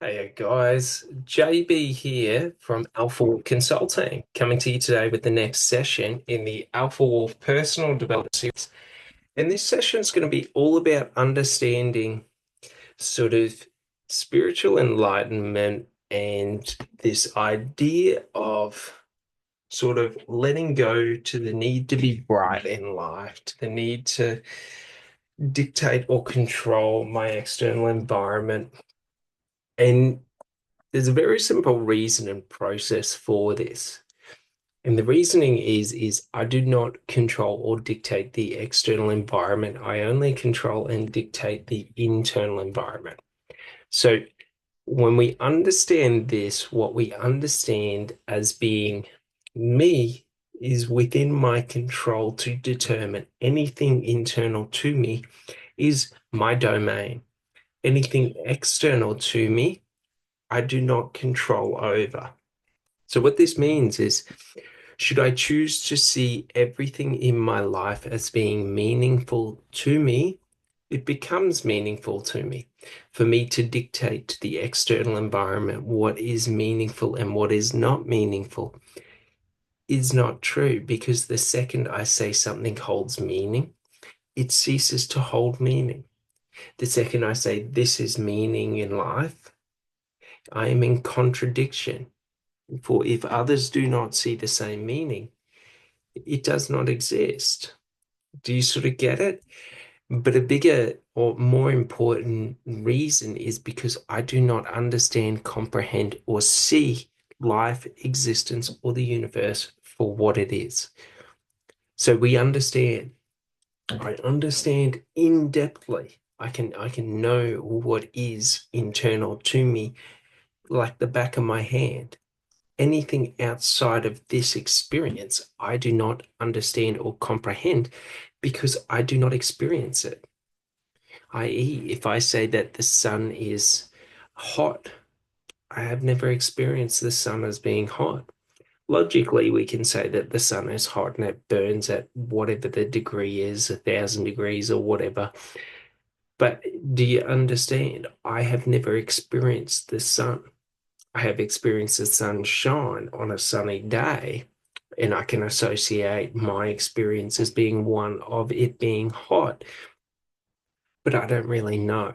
Hey guys, JB here from Alpha Wolf Consulting, coming to you today with the next session in the Alpha Wolf Personal Development Series. And this session is going to be all about understanding sort of spiritual enlightenment and this idea of sort of letting go to the need to be right in life, to the need to dictate or control my external environment. And there's a very simple reason and process for this. And the reasoning is I do not control or dictate the external environment. I only control and dictate the internal environment. So when we understand this, what we understand as being me is within my control to determine anything internal to me is my domain. Anything external to me I do not control over. So, what this means is, should I choose to see everything in my life as being meaningful to me, it becomes meaningful to me. For me to dictate to the external environment what is meaningful and what is not meaningful is not true because the second I say something holds meaning, it ceases to hold meaning. The second I say this is meaning in life, I am in contradiction. For if others do not see the same meaning, it does not exist. Do you sort of get it? But a bigger or more important reason is because I do not understand, comprehend, or see life, existence, or the universe for what it is. So we understand. I understand in depthly. I can know what is internal to me like the back of my hand. Anything outside of this experience, I do not understand or comprehend because I do not experience it. I.e., if I say that the sun is hot, I have never experienced the sun as being hot. Logically, we can say that the sun is hot and it burns at whatever the degree is, 1,000 degrees or whatever. But do you understand? I have never experienced the sun. I have experienced the sun shine on a sunny day, and I can associate my experience as being one of it being hot, but I don't really know.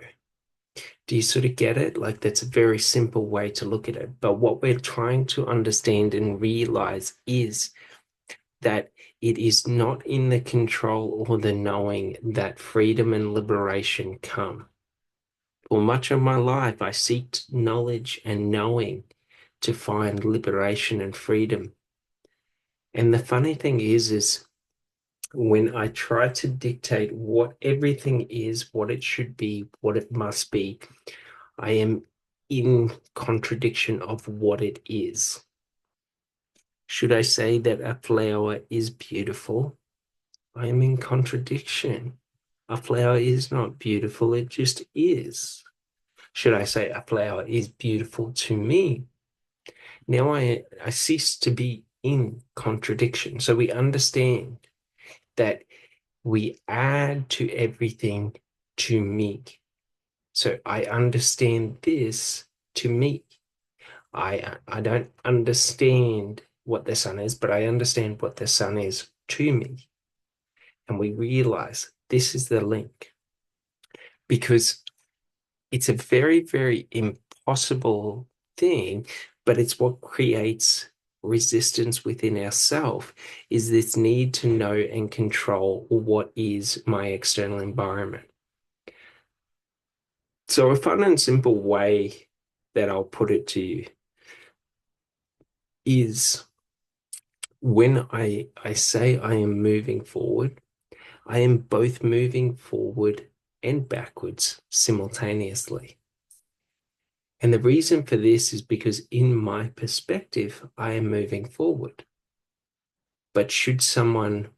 Do you sort of get it? Like, that's a very simple way to look at it. But what we're trying to understand and realize is that it is not in the control or the knowing that freedom and liberation come. For much of my life, I seeked knowledge and knowing to find liberation and freedom. And the funny thing is when I try to dictate what everything is, what it should be, what it must be, I am in contradiction of what it is. Should I say that a flower is beautiful? I am in contradiction. A flower is not beautiful, it just is. Should I say a flower is beautiful to me? Now I cease to be in contradiction. So we understand that we add to everything to me. So I understand this to me. I don't understand what the sun is, but I understand what the sun is to me. And we realize this is the link because it's a very, very impossible thing, but it's what creates resistance within ourselves is this need to know and control what is my external environment. So a fun and simple way that I'll put it to you is when I say I am moving forward, I am both moving forward and backwards simultaneously. And the reason for this is because in my perspective, I am moving forward. But should someone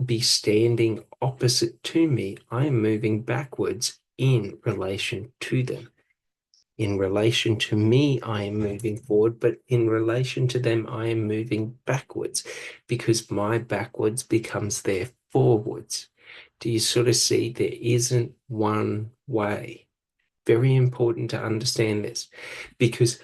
be standing opposite to me, I am moving backwards in relation to them. In relation to me, I am moving forward, but in relation to them, I am moving backwards because my backwards becomes their forwards. Do you sort of see there isn't one way? Very important to understand this, because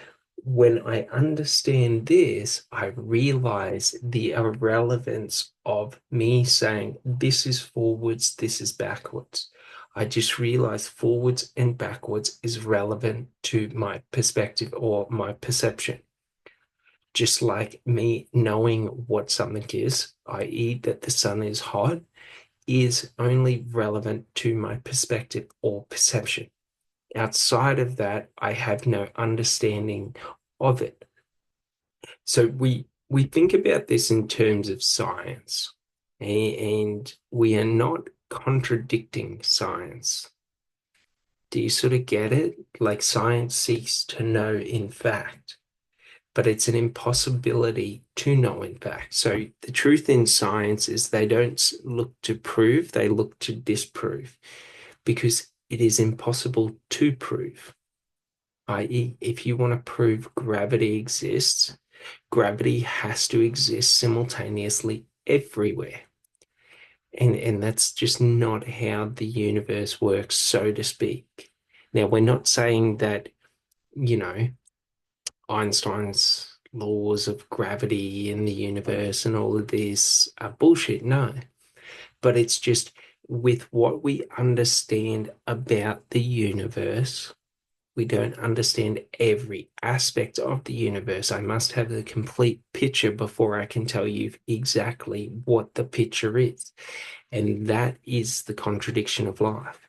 when I understand this, I realize the irrelevance of me saying this is forwards, this is backwards. I just realize forwards and backwards is relevant to my perspective or my perception. Just like me knowing what something is, i.e., that the sun is hot, is only relevant to my perspective or perception. Outside of that, I have no understanding of it. So we think about this in terms of science, and we are not contradicting science. Do you sort of get it? Like science seeks to know in fact, but it's an impossibility to know in fact. So the truth in science is they don't look to prove, they look to disprove, because it is impossible to prove. I.e., if you want to prove gravity exists, gravity has to exist simultaneously everywhere. And that's just not how the universe works, so to speak. Now, we're not saying that, you know, Einstein's laws of gravity in the universe and all of this are bullshit. No. But it's just with what we understand about the universe, we don't understand every aspect of the universe. I must have the complete picture before I can tell you exactly what the picture is. And that is the contradiction of life.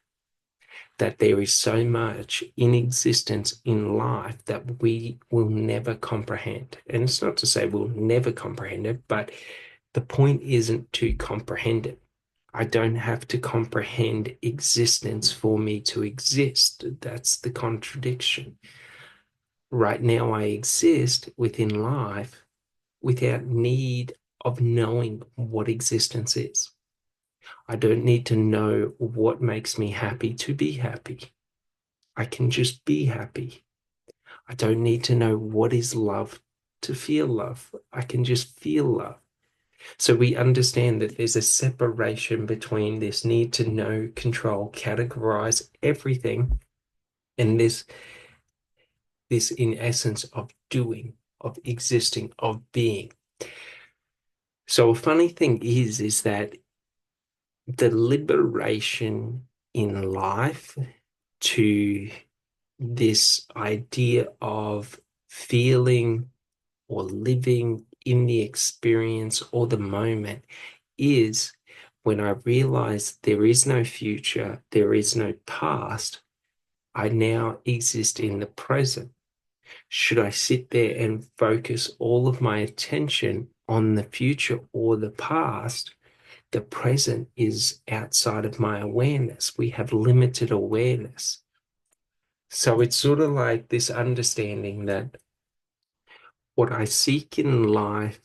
That there is so much in existence in life that we will never comprehend. And it's not to say we'll never comprehend it, but the point isn't to comprehend it. I don't have to comprehend existence for me to exist. That's the contradiction. Right now, I exist within life without need of knowing what existence is. I don't need to know what makes me happy to be happy. I can just be happy. I don't need to know what is love to feel love. I can just feel love. So we understand that there's a separation between this need to know, control, categorize everything, and this in essence of doing, of existing, of being. So a funny thing is that the liberation in life to this idea of feeling or living in the experience or the moment is when I realize there is no future, there is no past, I now exist in the present. Should I sit there and focus all of my attention on the future or the past? The present is outside of my awareness. We have limited awareness. So it's sort of like this understanding that what I seek in life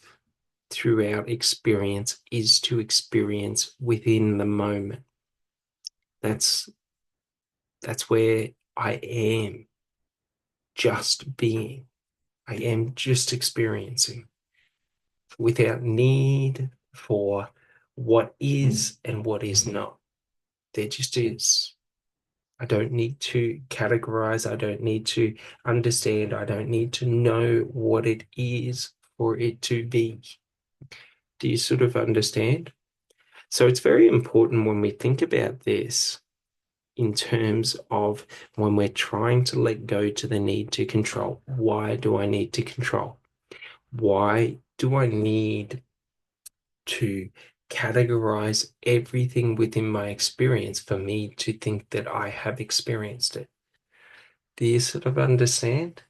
throughout experience is to experience within the moment. That's where I am just being. I am just experiencing without need for what is and what is not. There just is. I don't need to categorize. I don't need to understand. I don't need to know what it is for it to be. Do you sort of understand? So it's very important when we think about this in terms of when we're trying to let go to the need to control. Why do I need to control? Why do I need to categorize everything within my experience for me to think that I have experienced it? Do you sort of understand?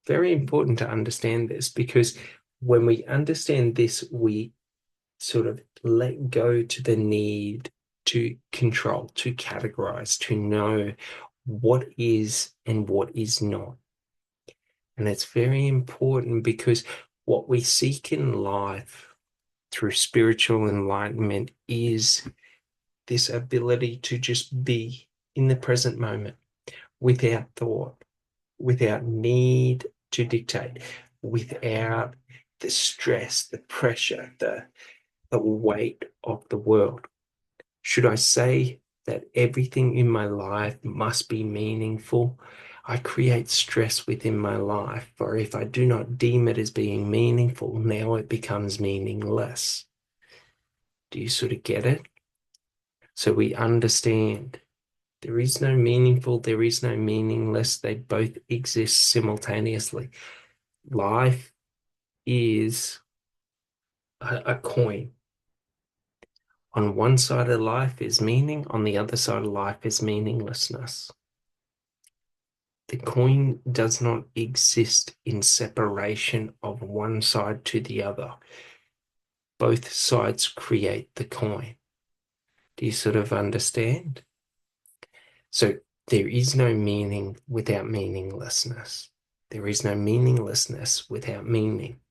Very important to understand this, because when we understand this, we sort of let go to the need to control, to categorize, to know what is and what is not. And it's very important because what we seek in life through spiritual enlightenment is this ability to just be in the present moment without thought, without need to dictate, without the stress, the pressure, the weight of the world. Should I say that everything in my life must be meaningful, I create stress within my life. For if I do not deem it as being meaningful, now it becomes meaningless. Do you sort of get it? So we understand there is no meaningful, there is no meaningless. They both exist simultaneously. Life is a coin. On one side of life is meaning, on the other side of life is meaninglessness. The coin does not exist in separation of one side to the other. Both sides create the coin. Do you sort of understand? So there is no meaning without meaninglessness. There is no meaninglessness without meaning.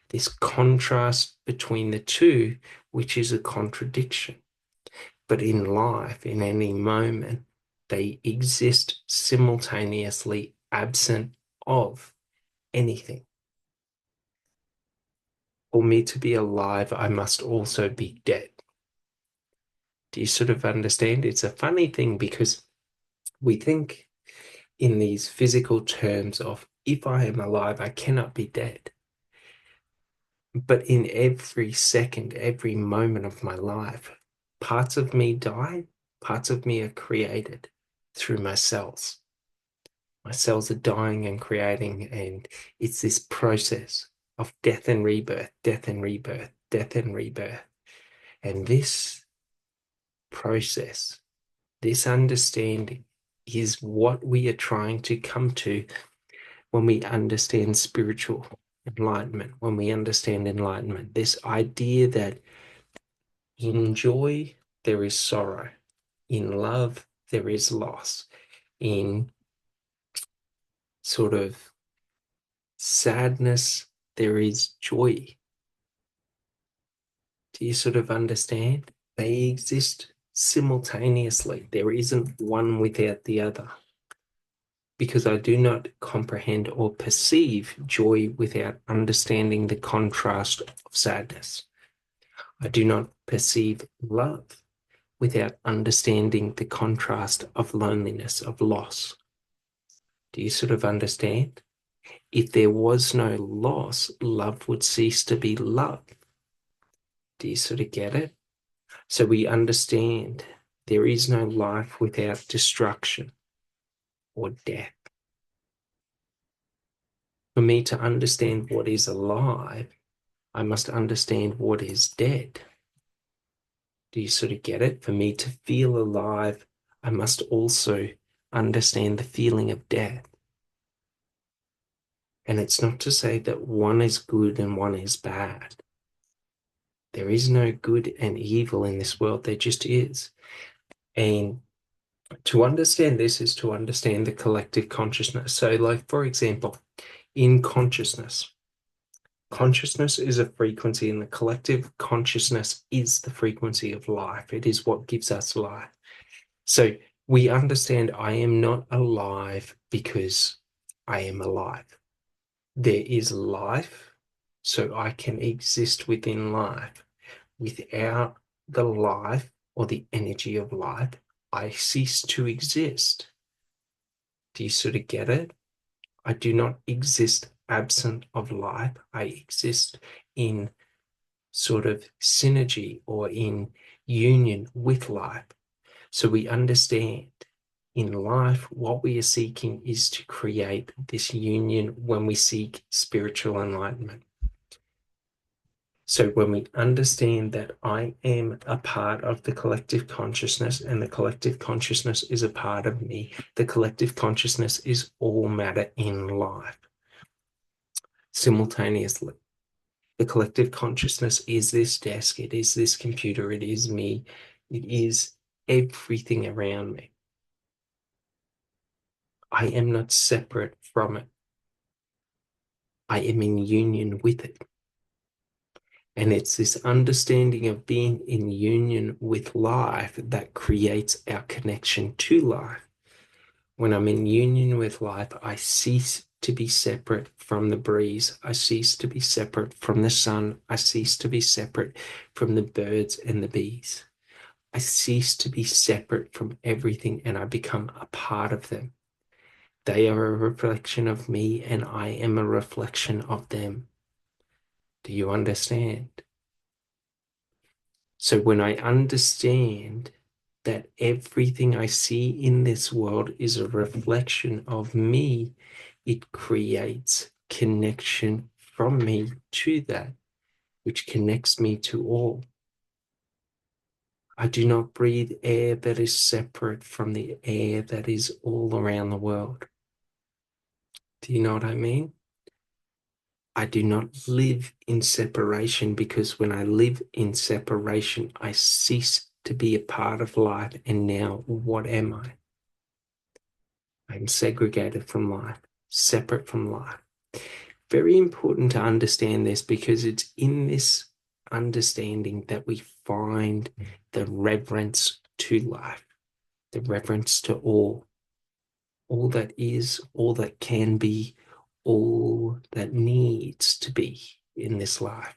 This contrast between the two, which is a contradiction. But in life, in any moment, they exist simultaneously, absent of anything. For me to be alive, I must also be dead. Do you sort of understand? It's a funny thing because we think in these physical terms of if I am alive, I cannot be dead. But in every second, every moment of my life, parts of me die, parts of me are created through my cells. My cells are dying and creating, and it's this process of death and rebirth, death and rebirth, death and rebirth. And this process, this understanding is what we are trying to come to when we understand spiritual enlightenment, when we understand enlightenment, this idea that in joy, there is sorrow. In love, there is loss. In sort of sadness, there is joy. Do you sort of understand? They exist simultaneously. There isn't one without the other. Because I do not comprehend or perceive joy without understanding the contrast of sadness. I do not perceive love without understanding the contrast of loneliness, of loss. Do you sort of understand? If there was no loss, love would cease to be love. Do you sort of get it? So we understand there is no life without destruction or death. For me to understand what is alive, I must understand what is dead. Do you sort of get it? For me to feel alive, I must also understand the feeling of death. And it's not to say that one is good and one is bad. There is no good and evil in this world. There just is. And to understand this is to understand the collective consciousness. So, like, for example, in consciousness, consciousness is a frequency, and the collective consciousness is the frequency of life. It is what gives us life. So we understand I am not alive because I am alive. There is life, so I can exist within life. Without the life or the energy of life, I cease to exist. Do you sort of get it? I do not exist absent of life. I exist in sort of synergy or in union with life. So we understand in life, what we are seeking is to create this union when we seek spiritual enlightenment. So when we understand that I am a part of the collective consciousness and the collective consciousness is a part of me, the collective consciousness is all matter in life simultaneously. The collective consciousness is this desk, it is this computer, it is me, it is everything around me. I am not separate from it. I am in union with it. And it's this understanding of being in union with life that creates our connection to life. When I'm in union with life, I cease to be separate from the breeze. I cease to be separate from the sun. I cease to be separate from the birds and the bees. I cease to be separate from everything and I become a part of them. They are a reflection of me and I am a reflection of them. Do you understand? So when I understand that everything I see in this world is a reflection of me, it creates connection from me to that, which connects me to all. I do not breathe air that is separate from the air that is all around the world. Do you know what I mean? I do not live in separation because when I live in separation, I cease to be a part of life. And now, what am I? I'm segregated from life, separate from life. Very important to understand this because it's in this understanding that we find the reverence to life, the reverence to all that is, all that can be, all that needs to be in this life.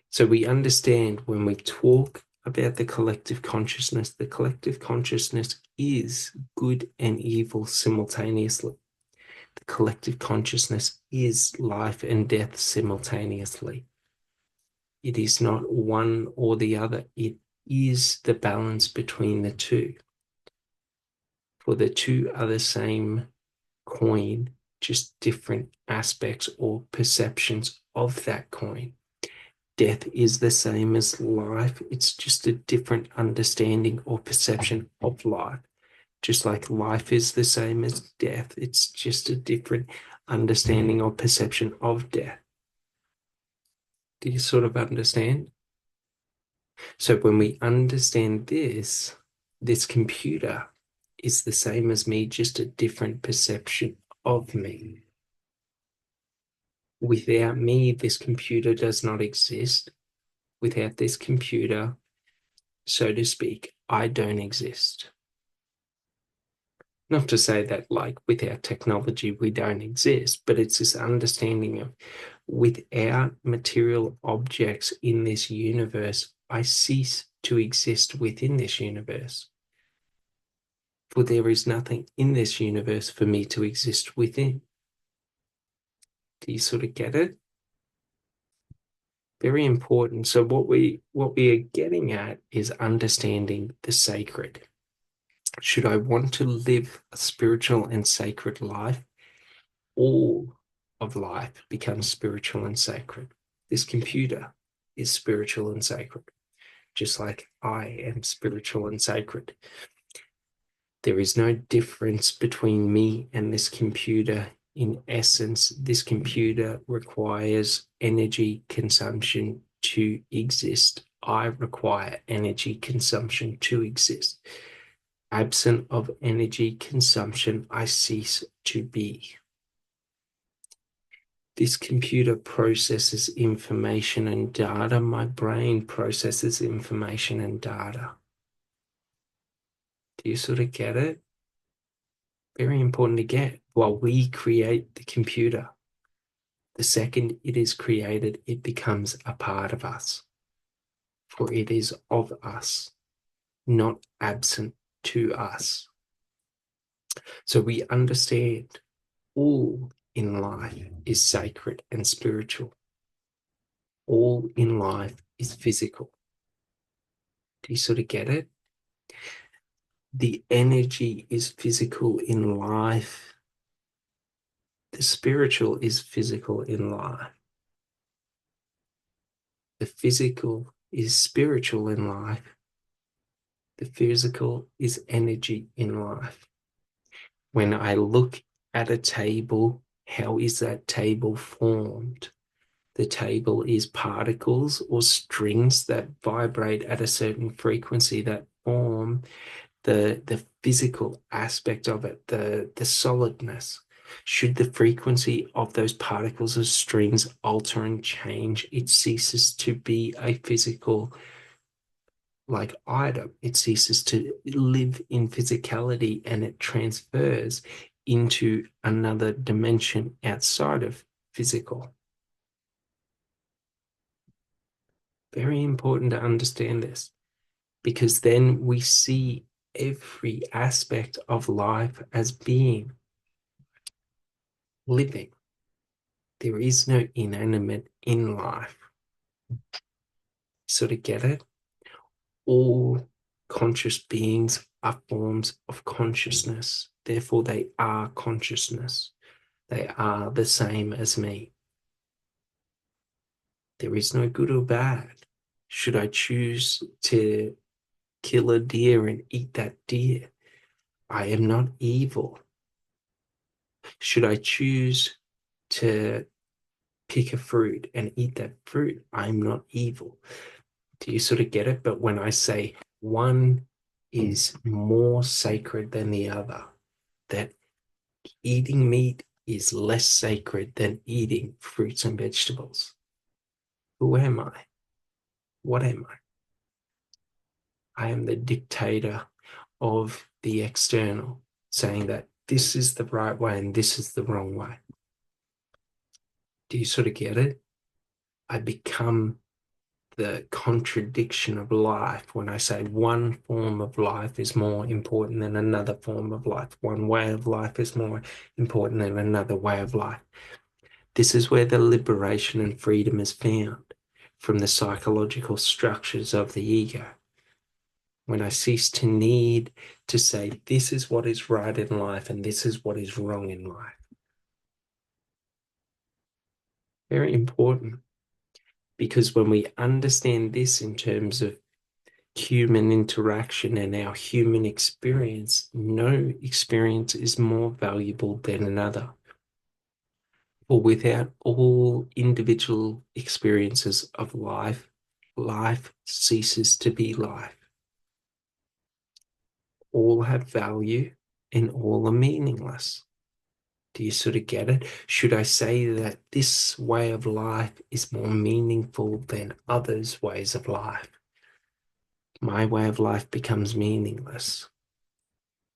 So we understand when we talk about the collective consciousness is good and evil simultaneously. The collective consciousness is life and death simultaneously. It is not one or the other. It is the balance between the two. For the two are the same coin, just different aspects or perceptions of that coin. Death is the same as life. It's just a different understanding or perception of life. Just like life is the same as death, it's just a different understanding or perception of death. Do you sort of understand? So when we understand this computer is the same as me, just a different perception of me. Without me, this computer does not exist. Without this computer, so to speak, I don't exist. Not to say that, like, without technology, we don't exist, but it's this understanding of without material objects in this universe, I cease to exist within this universe. For there is nothing in this universe for me to exist within. Do you sort of get it? Very important. So what we are getting at is understanding the sacred. Should I want to live a spiritual and sacred life, all of life becomes spiritual and sacred. This computer is spiritual and sacred, just like I am spiritual and sacred. There is no difference between me and this computer. In essence, this computer requires energy consumption to exist. I require energy consumption to exist. Absent of energy consumption, I cease to be. This computer processes information and data. My brain processes information and data. Do you sort of get it? Very important to get. While we create the computer, the second it is created, it becomes a part of us, for it is of us, not absent to us. So we understand all in life is sacred and spiritual. All in life is physical. Do you sort of get it? The energy is physical in life. The spiritual is physical in life. The physical is spiritual in life. The physical is energy in life. When I look at a table, how is that table formed? The table is particles or strings that vibrate at a certain frequency that form the physical aspect of it, the solidness. Should the frequency of those particles or strings alter and change, it ceases to be a physical like item. It ceases to live in physicality and it transfers into another dimension outside of physical. Very important to understand this. because then we see every aspect of life as being living. There is no inanimate in life. Sort of get it? All conscious beings are forms of consciousness. Therefore, they are consciousness. They are the same as me. There is no good or bad. Should I choose to kill a deer and eat that deer, I am not evil. Should I choose to pick a fruit and eat that fruit, I'm not evil. Do you sort of get it? But when I say one is more sacred than the other, that eating meat is less sacred than eating fruits and vegetables, who am I? What am I? I am the dictator of the external, saying that this is the right way and this is the wrong way. Do you sort of get it? I become the contradiction of life when I say one form of life is more important than another form of life. One way of life is more important than another way of life. This is where the liberation and freedom is found from the psychological structures of the ego. When I cease to need to say, this is what is right in life and this is what is wrong in life. Very important, because when we understand this in terms of human interaction and our human experience, no experience is more valuable than another. For without all individual experiences of life, life ceases to be life. All have value and all are meaningless. Do you sort of get it? Should I say that this way of life is more meaningful than others' ways of life? My way of life becomes meaningless,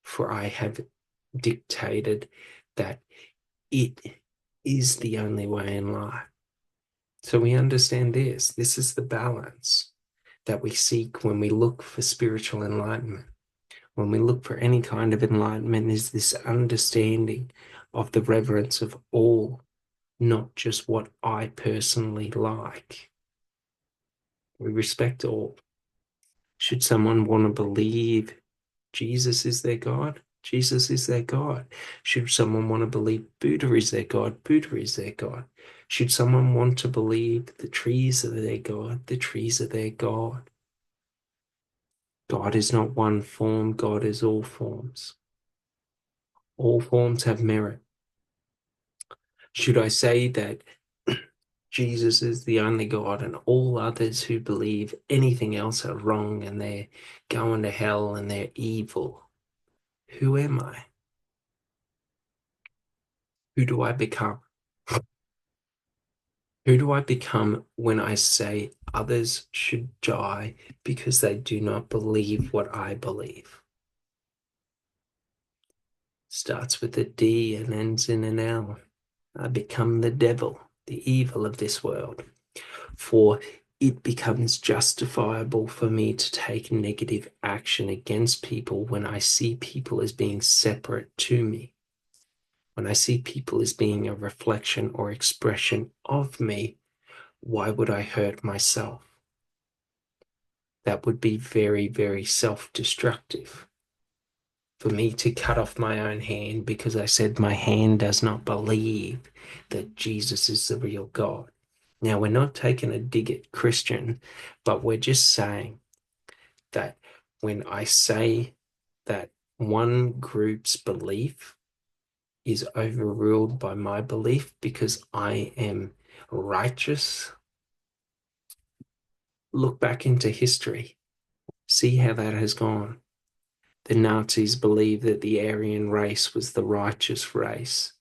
for I have dictated that it is the only way in life. So we understand this. This is the balance that we seek when we look for spiritual enlightenment. When we look for any kind of enlightenment, is this understanding of the reverence of all, not just what I personally like. We respect all. Should someone want to believe Jesus is their God, Jesus is their God. Should someone want to believe Buddha is their God, Buddha is their God. Should someone want to believe the trees are their God, the trees are their God. God is not one form, God is all forms. All forms have merit. Should I say that Jesus is the only God and all others who believe anything else are wrong and they're going to hell and they're evil? Who am I? Who do I become? Who do I become when I say others should die because they do not believe what I believe? Starts with a D and ends in an L. I become the devil, the evil of this world. For it becomes justifiable for me to take negative action against people when I see people as being separate to me. When I see people as being a reflection or expression of me, why would I hurt myself? That would be very, very self-destructive. For me to cut off my own hand because I said my hand does not believe that Jesus is the real God. Now, we're not taking a dig at Christian, but we're just saying that when I say that one group's belief is overruled by my belief because I am righteous, look back into history, see how that has gone. The Nazis believed that the Aryan race was the righteous race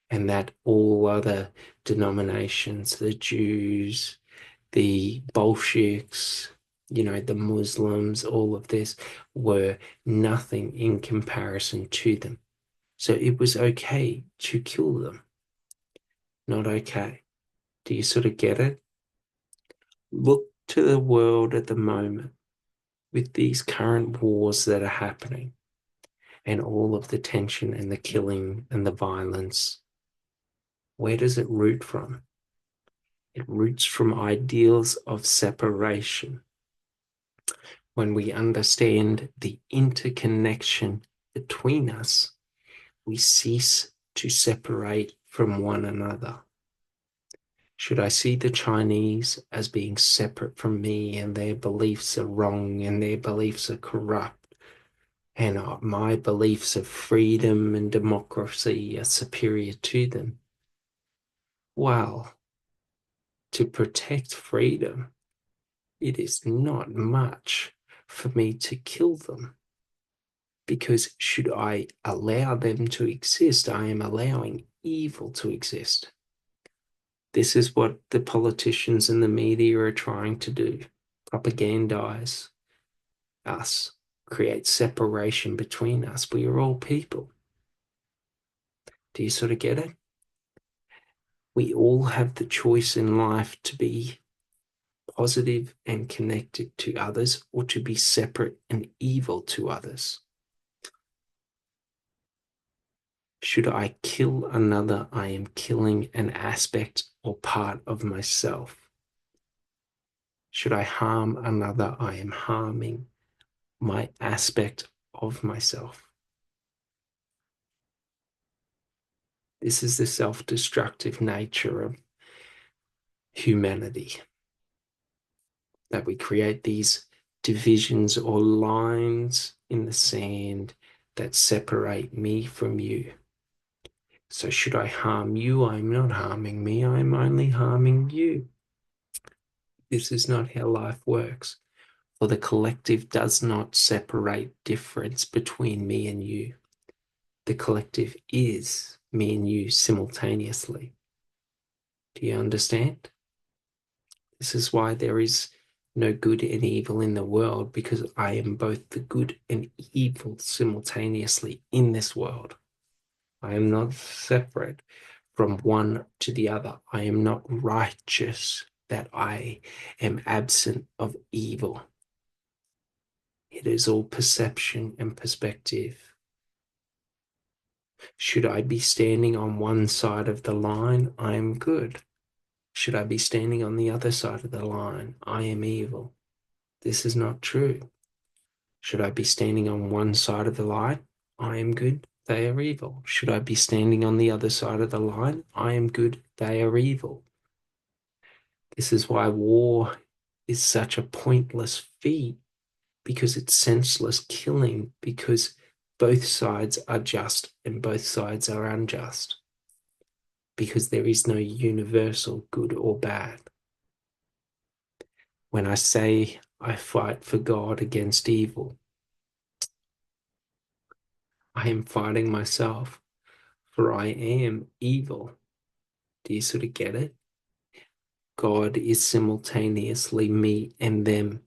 and that all other denominations, the Jews, the Bolsheviks, the Muslims, all of this were nothing in comparison to them. So it was okay to kill them. Not okay. Do you sort of get it? Look to the world at the moment. with these current wars that are happening and all of the tension and the killing and the violence, where does it root from? It roots from ideals of separation. When we understand the interconnection between us, we cease to separate from one another. Should I see the Chinese as being separate from me and their beliefs are wrong and their beliefs are corrupt and my beliefs of freedom and democracy are superior to them? Well, to protect freedom, it is not much for me to kill them, because should I allow them to exist, I am allowing evil to exist. This is what the politicians and the media are trying to do: propagandize us, create separation between us. We are all people. Do you sort of get it? We all have the choice in life to be positive and connected to others, or to be separate and evil to others. Should I kill another, I am killing an aspect or part of myself. Should I harm another, I am harming my aspect of myself. This is the self-destructive nature of humanity, that we create these divisions or lines in the sand that separate me from you. So should I harm you, I'm not harming me, I'm only harming you. This is not how life works. For the collective does not separate difference between me and you. The collective is me and you simultaneously. Do you understand? This is why there is no good and evil in the world, because I am both the good and evil simultaneously in this world. I am not separate from one to the other. I am not righteous that I am absent of evil. It is all perception and perspective. Should I be standing on one side of the line, I am good. Should I be standing on the other side of the line, I am evil. This is not true. Should I be standing on one side of the line, I am good, they are evil. Should I be standing on the other side of the line, I am good, they are evil. This is why war is such a pointless feat, because it's senseless killing, because both sides are just and both sides are unjust, because there is no universal good or bad. When I say I fight for God against evil, I am fighting myself, for I am evil. Do you sort of get it? God is simultaneously me and them.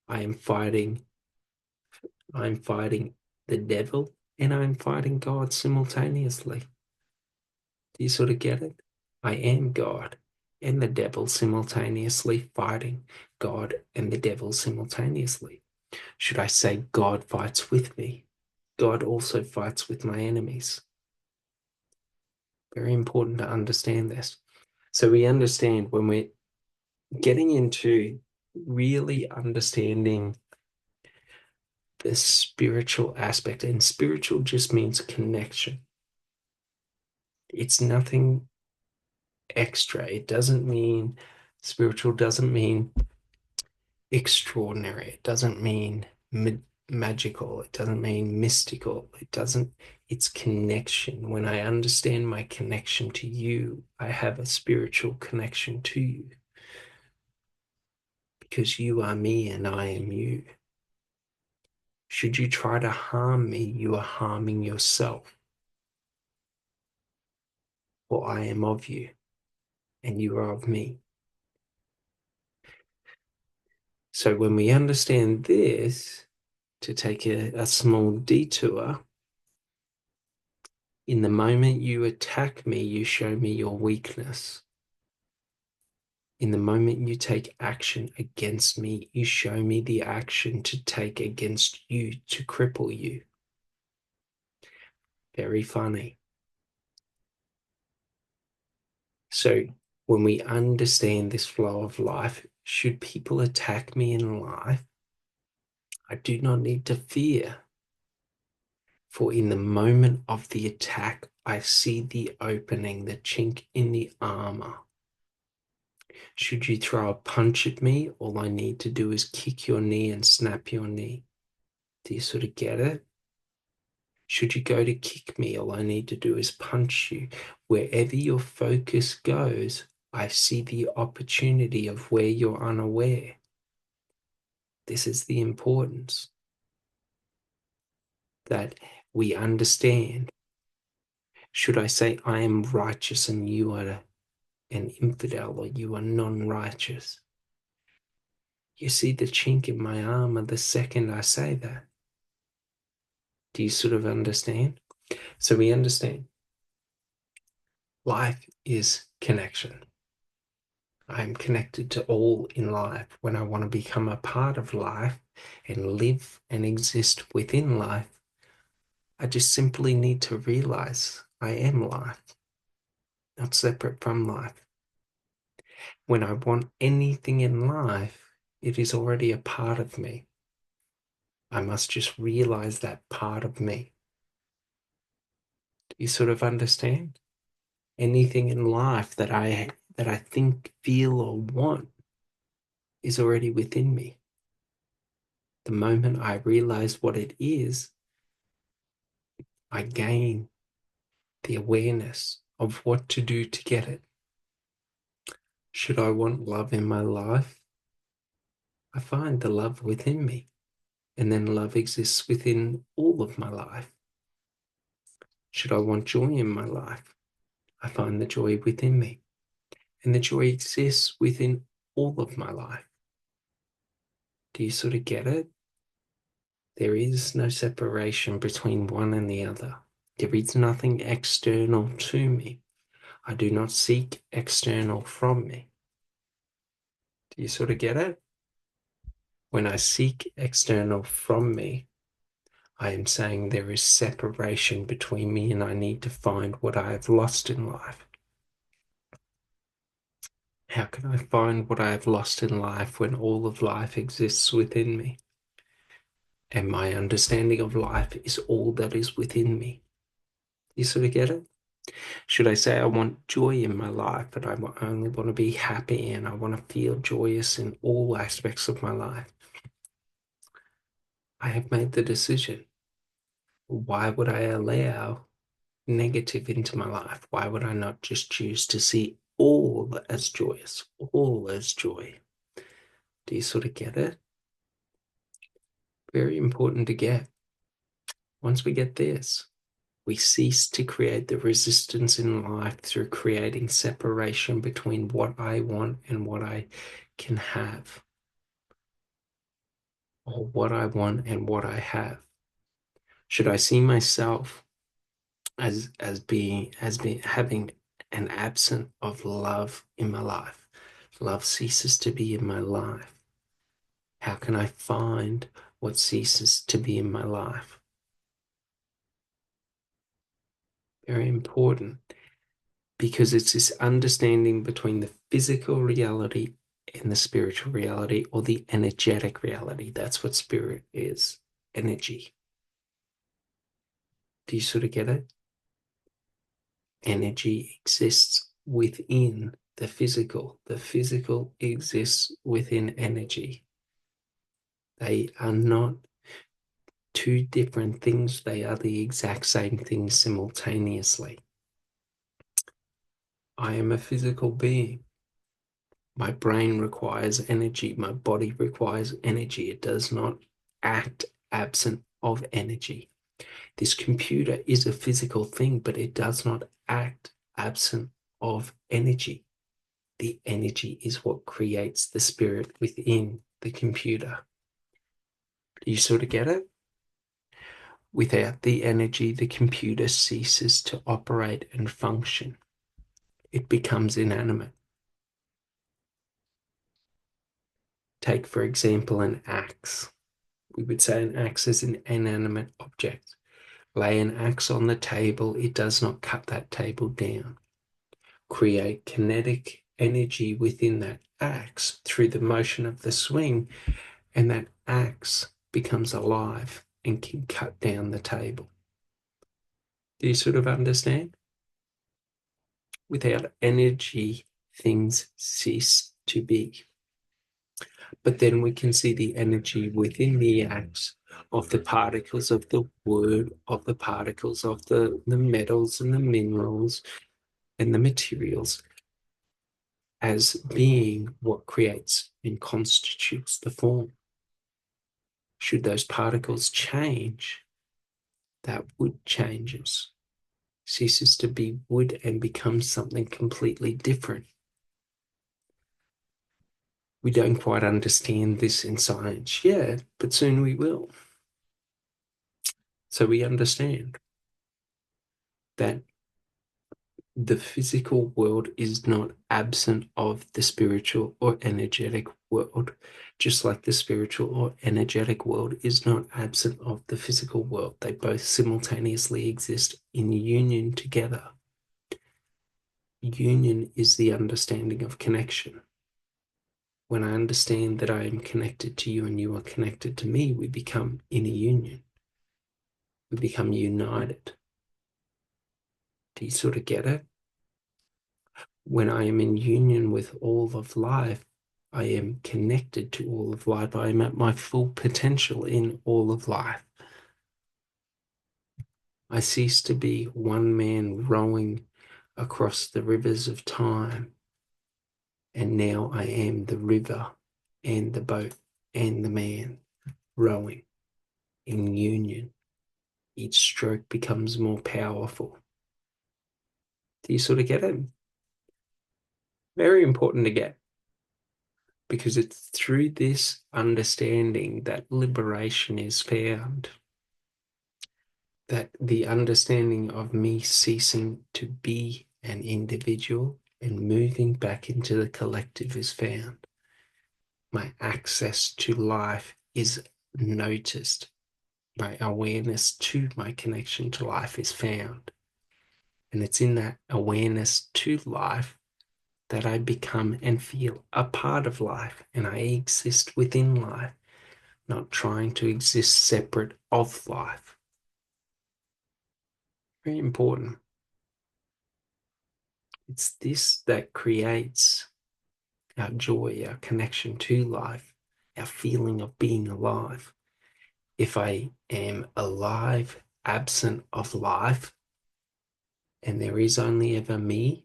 I am fighting the devil and I'm fighting God simultaneously. Do you sort of get it? I am God and the devil simultaneously, fighting God and the devil simultaneously. Should I say God fights with me? God also fights with my enemies. Very important to understand this. So we understand when we're getting into really understanding the spiritual aspect, and spiritual just means connection. It's nothing extra. It doesn't mean spiritual, doesn't mean extraordinary. It doesn't mean magical. It doesn't mean mystical. It's connection. When I understand my connection to you, I have a spiritual connection to you, because you are me and I am you. Should you try to harm me, you are harming yourself. For I am of you and you are of me. So when we understand this, to take a small detour, in the moment you attack me, you show me your weakness. In the moment you take action against me, you show me the action to take against you to cripple you. Very funny. So when we understand this flow of life, should people attack me in life, I do not need to fear. For in the moment of the attack, I see the opening, the chink in the armor. Should you throw a punch at me, all I need to do is kick your knee and snap your knee. Do you sort of get it? Should you go to kick me, all I need to do is punch you. Wherever your focus goes, I see the opportunity of where you're unaware. This is the importance that we understand. Should I say I am righteous and you are an infidel or you are non-righteous? You see the chink in my armor the second I say that. Do you sort of understand? So we understand life is connection. I'm connected to all in life. When I want to become a part of life and live and exist within life, I just simply need to realize I am life, not separate from life. When I want anything in life, it is already a part of me. I must just realize that part of me. Do you sort of understand? Anything in life that I think, feel, or want is already within me. The moment I realize what it is, I gain the awareness of what to do to get it. Should I want love in my life? I find the love within me, and then love exists within all of my life. Should I want joy in my life? I find the joy within me, and the joy exists within all of my life. Do you sort of get it? There is no separation between one and the other. There is nothing external to me. I do not seek external from me. Do you sort of get it? When I seek external from me, I am saying there is separation between me and I need to find what I have lost in life. How can I find what I have lost in life when all of life exists within me? And my understanding of life is all that is within me. You sort of get it? Should I say I want joy in my life, but I only want to be happy and I want to feel joyous in all aspects of my life? I have made the decision. Why would I allow negative into my life? Why would I not just choose to see all as joyous, all as joy? Do you sort of get it? Very important to get. Once we get this, we cease to create the resistance in life through creating separation between what I want and what I can have, or what I want and what I have. Should I see myself as being having an absence of love in my life? Love ceases to be in my life. How can I find what ceases to be in my life? Very important, because it's this understanding between the physical reality and the spiritual reality, or the energetic reality. That's what spirit is, energy. Do you sort of get it? Energy exists within the physical. The physical exists within energy. They are not two different things. They are the exact same thing simultaneously. I am a physical being. My brain requires energy. My body requires energy. It does not act absent of energy. This computer is a physical thing, but it does not act absent of energy. The energy is what creates the spirit within the computer. Do you sort of get it? Without the energy, the computer ceases to operate and function. It becomes inanimate. Take, for example, an axe. We would say an axe is an inanimate object. Lay an axe on the table, it does not cut that table down. Create kinetic energy within that axe through the motion of the swing, and that axe becomes alive and can cut down the table. Do you sort of understand? Without energy, things cease to be. But then we can see the energy within the axe of the particles of the wood, of the particles of the metals and the minerals and the materials as being what creates and constitutes the form. Should those particles change, that wood changes, ceases to be wood and becomes something completely different. We don't quite understand this in science yet, but soon we will. So we understand that the physical world is not absent of the spiritual or energetic world, just like the spiritual or energetic world is not absent of the physical world. They both simultaneously exist in union together. Union is the understanding of connection. When I understand that I am connected to you and you are connected to me, we become in a union. We become united. Do you sort of get it? When I am in union with all of life, I am connected to all of life. I am at my full potential in all of life. I cease to be one man rowing across the rivers of time. And now I am the river and the boat and the man rowing in union. Each stroke becomes more powerful. Do you sort of get it? Very important to get, because it's through this understanding that liberation is found. That the understanding of me ceasing to be an individual and moving back into the collective is found. My access to life is noticed. My awareness to my connection to life is found. And it's in that awareness to life that I become and feel a part of life, and I exist within life, not trying to exist separate of life. Very important. It's this that creates our joy, our connection to life, our feeling of being alive. If I am alive, absent of life, and there is only ever me,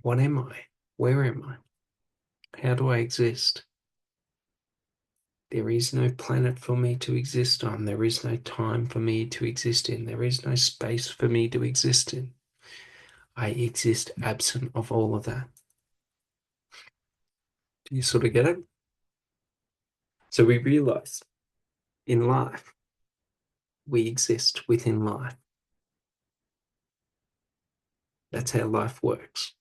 what am I? Where am I? How do I exist? There is no planet for me to exist on. There is no time for me to exist in. There is no space for me to exist in. I exist absent of all of that. Do you sort of get it? So we realize in life, we exist within life. That's how life works.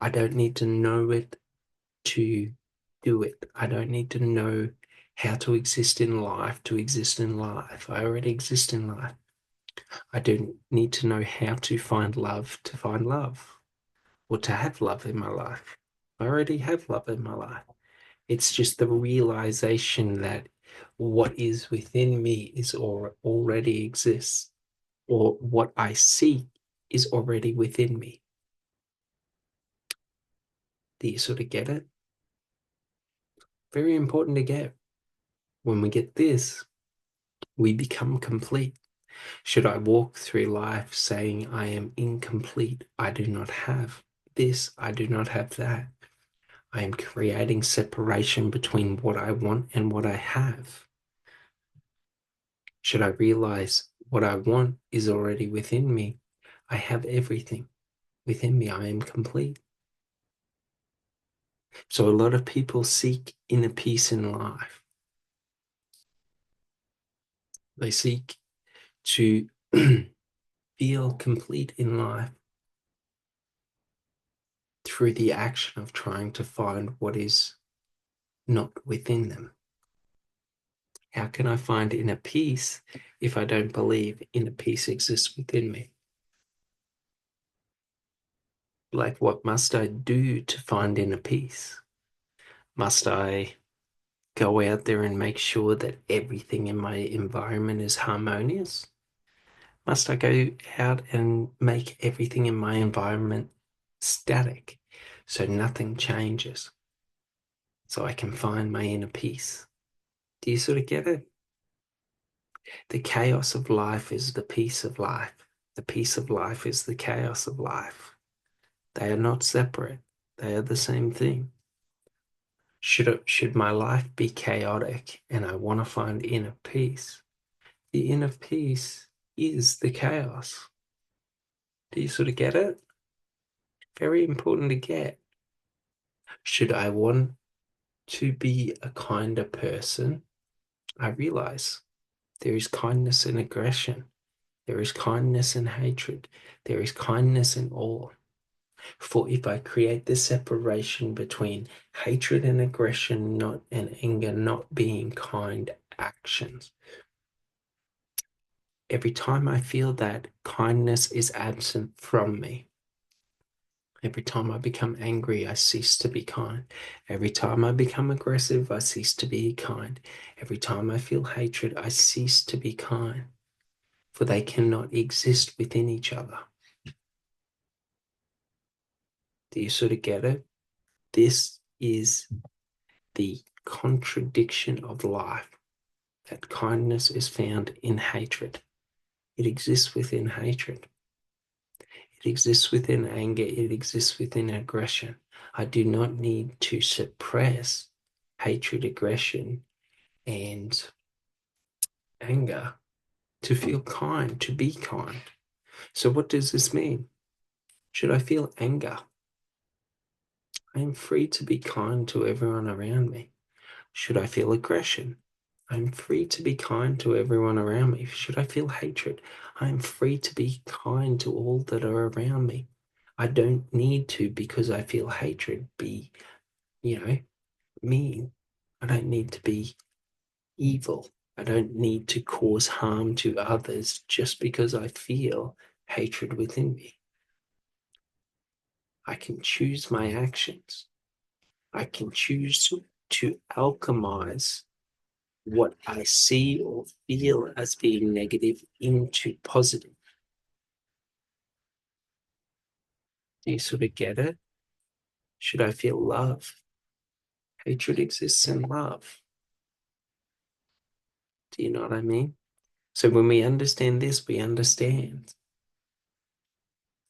I don't need to know it to do it. I don't need to know how to exist in life to exist in life. I already exist in life. I don't need to know how to find love or to have love in my life. I already have love in my life. It's just the realization that what is within me is already exists, or what I seek is already within me. Do you sort of get it? Very important to get. When we get this, we become complete. Should I walk through life saying I am incomplete? I do not have this, I do not have that. I am creating separation between what I want and what I have. Should I realize what I want is already within me? I have everything within me. I am complete. So a lot of people seek inner peace in life. They seek to feel complete in life. through the action of trying to find what is not within them. How can I find inner peace if I don't believe inner peace exists within me? Like, what must I do to find inner peace? Must I go out there and make sure that everything in my environment is harmonious? Must I go out and make everything in my environment static so nothing changes so I can find my inner peace? Do you sort of get it? The chaos of life is the peace of life. The peace of life is the chaos of life. They are not separate. They are the same thing. Should my life be chaotic and I want to find inner peace, the inner peace is the chaos. Do you sort of get it? Very important to get. Should I want to be a kinder person, I realize there is kindness and aggression. There is kindness and hatred. There is kindness and awe. For if I create the separation between hatred and aggression, not and anger, not being kind actions, every time I feel that kindness is absent from me, every time I become angry, I cease to be kind. Every time I become aggressive, I cease to be kind. Every time I feel hatred, I cease to be kind, for they cannot exist within each other. Do you sort of get it? This is the contradiction of life, that kindness is found in hatred. It exists within hatred. It exists within anger. It exists within aggression. I do not need to suppress hatred, aggression, and anger to feel kind, to be kind. So, what does this mean? Should I feel anger? I am free to be kind to everyone around me. Should I feel aggression? I'm free to be kind to everyone around me. Should I feel hatred? I'm free to be kind to all that are around me. I don't need to, because I feel hatred, be, mean. I don't need to be evil. I don't need to cause harm to others just because I feel hatred within me. I can choose my actions. I can choose to alchemize what I see or feel as being negative into positive. Do you sort of get it? Should I feel love? Hatred exists in love. Do you know what I mean? So when we understand this, we understand.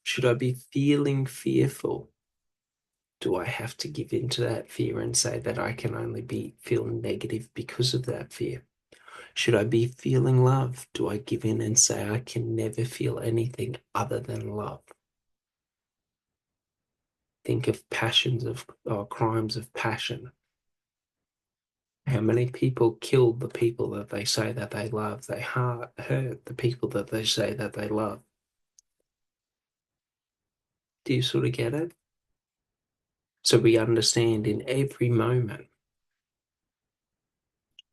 Should I be feeling fearful? Do I have to give in to that fear and say that I can only feel negative because of that fear? Should I be feeling love? Do I give in and say I can never feel anything other than love? Think of passions of or crimes of passion. How many people killed the people that they say that they love? They hurt the people that they say that they love. Do you sort of get it? So we understand in every moment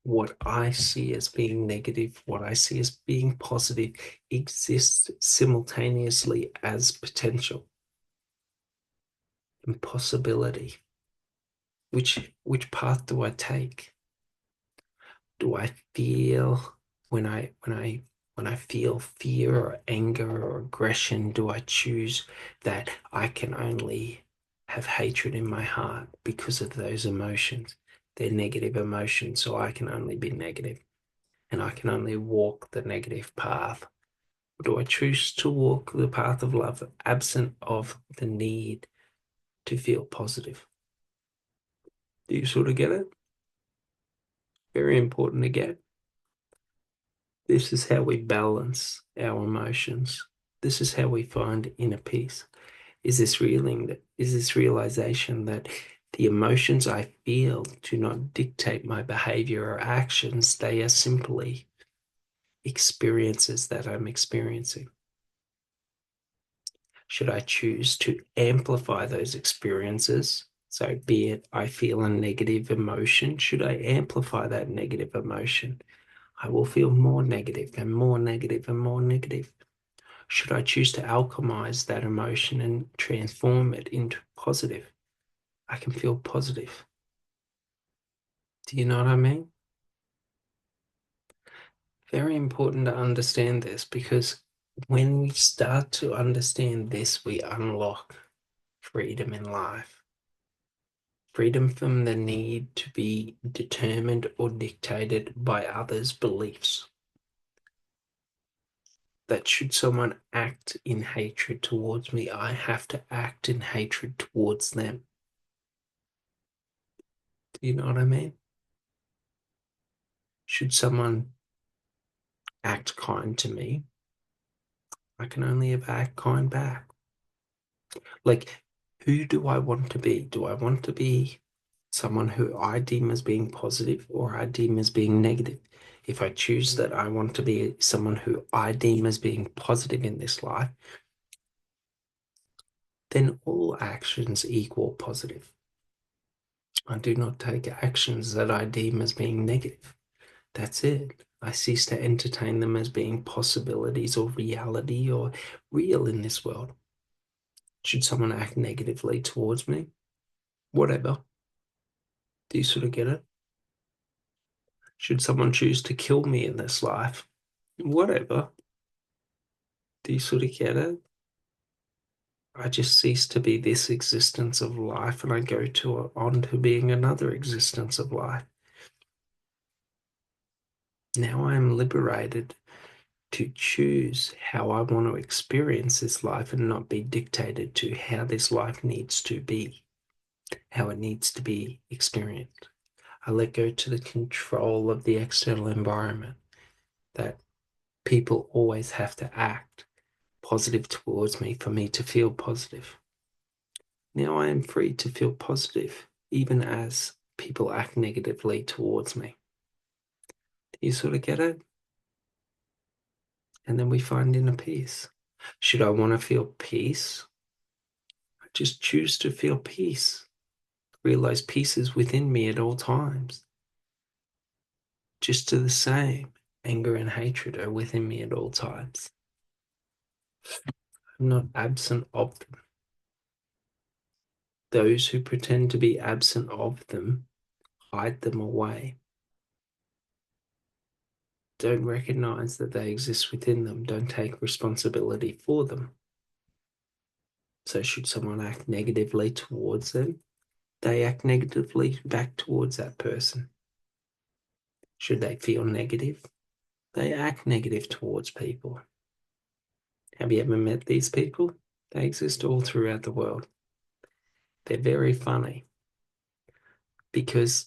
what I see as being negative, what I see as being positive exists simultaneously as potential and possibility. Which path do I take? Do I feel when I feel fear or anger or aggression, do I choose that I can only have hatred in my heart because of those emotions? They're negative emotions, so I can only be negative and I can only walk the negative path. Or do I choose to walk the path of love absent of the need to feel positive? Do you sort of get it? Very important to get. This is how we balance our emotions. This is how we find inner peace. Is this realization that the emotions I feel do not dictate my behavior or actions. They are simply experiences that I'm experiencing. Should I choose to amplify those experiences? So, be it I feel a negative emotion, should I amplify that negative emotion? I will feel more negative and more negative and more negative. Should I choose to alchemize that emotion and transform it into positive? I can feel positive. Do you know what I mean? Very important to understand this, because when we start to understand this, we unlock freedom in life. Freedom from the need to be determined or dictated by others' beliefs. That should someone act in hatred towards me, I have to act in hatred towards them. Do you know what I mean? Should someone act kind to me, I can only ever act kind back. Like, who do I want to be? Do I want to be someone who I deem as being positive or I deem as being negative? If I choose that I want to be someone who I deem as being positive in this life, then all actions equal positive. I do not take actions that I deem as being negative. That's it. I cease to entertain them as being possibilities or reality or real in this world. Should someone act negatively towards me? Whatever. Do you sort of get it? Should someone choose to kill me in this life? Whatever. Do you sort of get it? I just cease to be this existence of life and I go on to being another existence of life. Now I am liberated to choose how I want to experience this life and not be dictated to how this life needs to be, how it needs to be experienced. I let go to the control of the external environment, that people always have to act positive towards me for me to feel positive. Now I am free to feel positive, even as people act negatively towards me. Do you sort of get it? And then we find inner peace. Should I want to feel peace? I just choose to feel peace. Realize peace is within me at all times. Just to the same, anger and hatred are within me at all times. I'm not absent of them. Those who pretend to be absent of them hide them away. Don't recognize that they exist within them. Don't take responsibility for them. So, should someone act negatively towards them, they act negatively back towards that person. Should they feel negative, they act negative towards people. Have you ever met these people? They exist all throughout the world. They're very funny because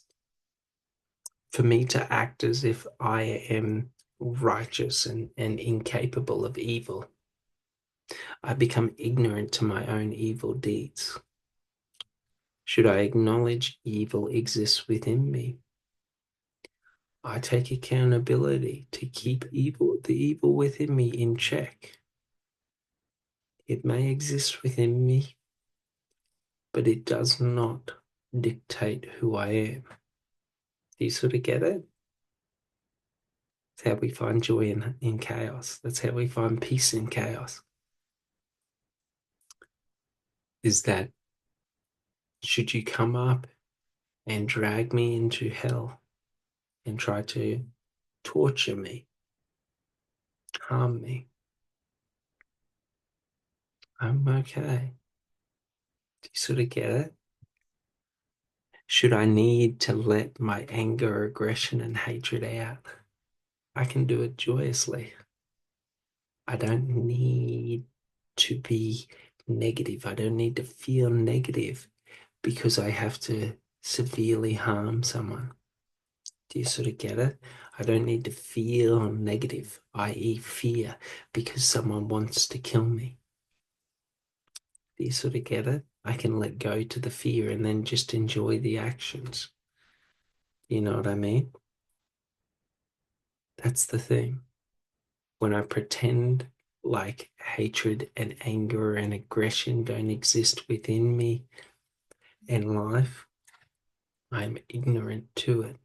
for me to act as if I am righteous and incapable of evil, I become ignorant to my own evil deeds. Should I acknowledge evil exists within me, I take accountability to keep the evil within me in check. It may exist within me, but it does not dictate who I am. Do you sort of get it? That's how we find joy in chaos. That's how we find peace in chaos. Is that should you come up and drag me into hell and try to torture me, harm me, I'm okay. Do you sort of get it? Should I need to let my anger, aggression, and hatred out, I can do it joyously. I don't need to be negative. I don't need to feel negative because I have to severely harm someone. Do you sort of get it? I don't need to feel negative, i.e., fear, because someone wants to kill me. Do you sort of get it? I can let go to the fear and then just enjoy the actions. You know what I mean? That's the thing. When I pretend like hatred and anger and aggression don't exist within me and life, I'm ignorant to it.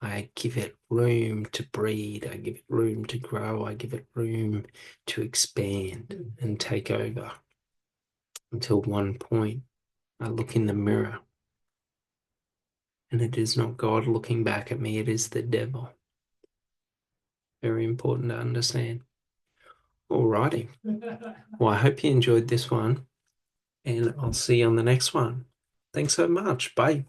I give it room to breed. I give it room to grow. I give it room to expand and take over until one point I look in the mirror and it is not God looking back at me, it is the devil. Very important to understand. Alrighty. Well, I hope you enjoyed this one and I'll see you on the next one. Thanks so much. Bye.